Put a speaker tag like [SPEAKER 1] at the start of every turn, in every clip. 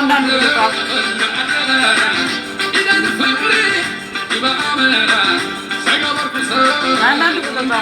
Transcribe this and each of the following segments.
[SPEAKER 1] አንዳንድ ልጣፍ አንዳንድ ልጣፍ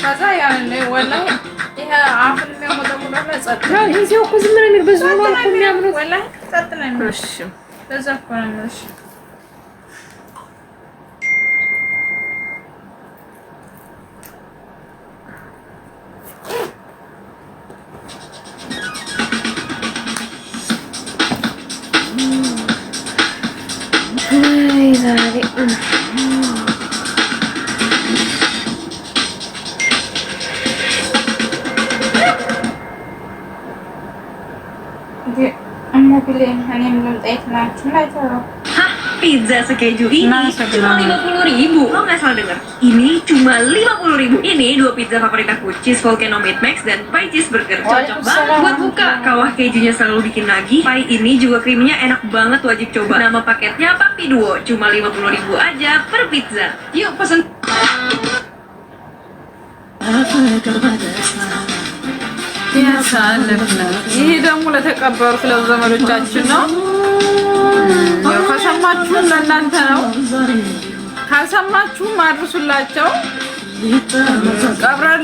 [SPEAKER 1] كذا يعني ولا هي عارفة إنه مدمر صدق.
[SPEAKER 2] لا هي زي وقت زمان اللي بزمان كل يعملوا
[SPEAKER 1] ولا صدقنا
[SPEAKER 2] مش.
[SPEAKER 1] تذكرنا مش.
[SPEAKER 3] Pizza sekeju ini cuma 50.000. Lo nggak salah denger. Ini cuma 50.000. Ini 2 pizza favorit aku, cheese volcano meat max dan pie cheeseburger. Cocok banget buat buka. Kawah kejunya selalu bikin nagih. Pie ini juga krimnya enak banget, wajib coba. Nama paketnya Papi Duo, cuma 50.000 aja per pizza. Yuk pesen.
[SPEAKER 1] ያሳለፍነው ይሄ ደግሞ ለተቀበሩት ለዘመዶቻችን ነው። ያው ከሰማችሁ ለእናንተ ነው፣ ካልሰማችሁ አድርሱላቸው። ቀብረን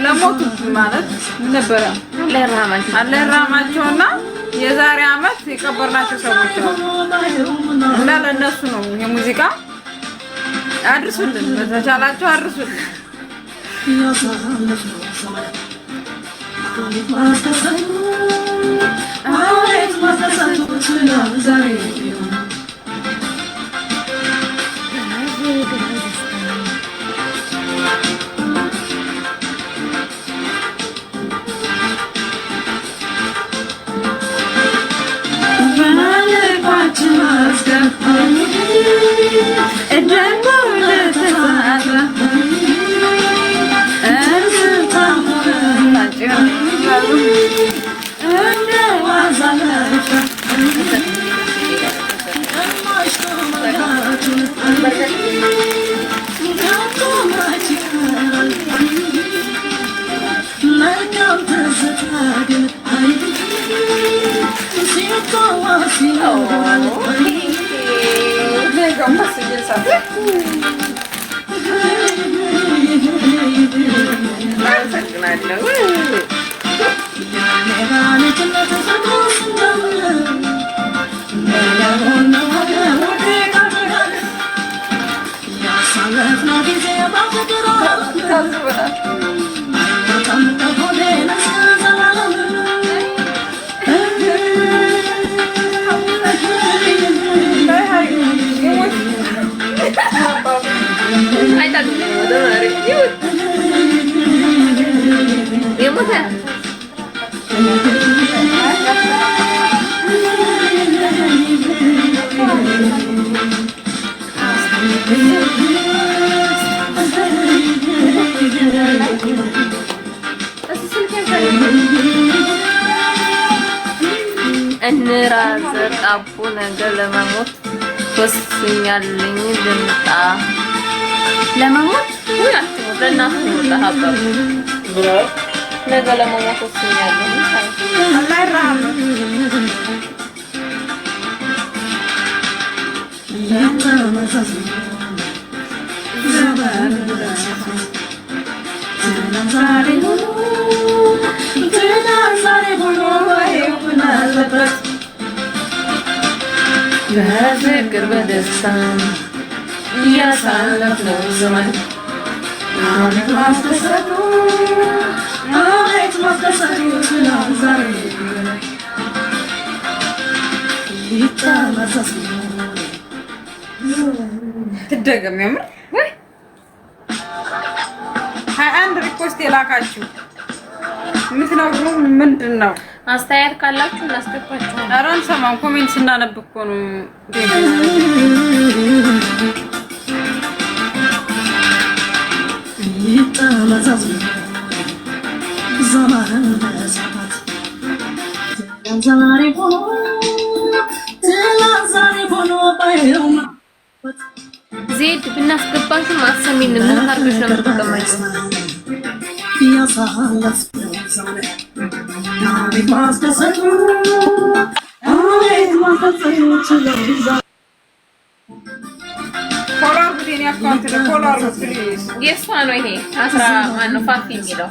[SPEAKER 1] ለሞቱ ማለት ነበረ አለራማቸውና የዛሬ አመት የቀበርናቸው ሰዎች ነው እና ለነሱ ነው የሙዚቃ አድርሱልን፣ በተቻላችሁ አድርሱልን። እንራዘር አቡ ነገር ለመሞት ወስኛለኝ ልምጣ ለመሞት ወይ አትሞት ለእናት ነው ታባብ ነገ ለመሞት ወስኛለኝ አላህ ይርሐም በፍቅር በደስታ ያሳለፍነው ዘመን አሁን ማስተሰሩ ዛሬ ትደገም የምር ወይ 21 ሪኮስት የላካችሁ የምትነግሩ ምንድን ነው?
[SPEAKER 2] አስተያየት ካላችሁ እናስገባችሁ።
[SPEAKER 1] ኧረ አንሰማም። ኮሜንት ስናነብ እኮ ነው።
[SPEAKER 2] ዜድ ብናስገባችሁ ማሰሚን ምን ታርገሽ ነው የምትቀመጪው?
[SPEAKER 1] ኮላር ጉዴን ያካንተ ኮላር ፕሊዝ
[SPEAKER 2] የእሷ ነው ይሄ 10 ማነው ፋፊ የሚለው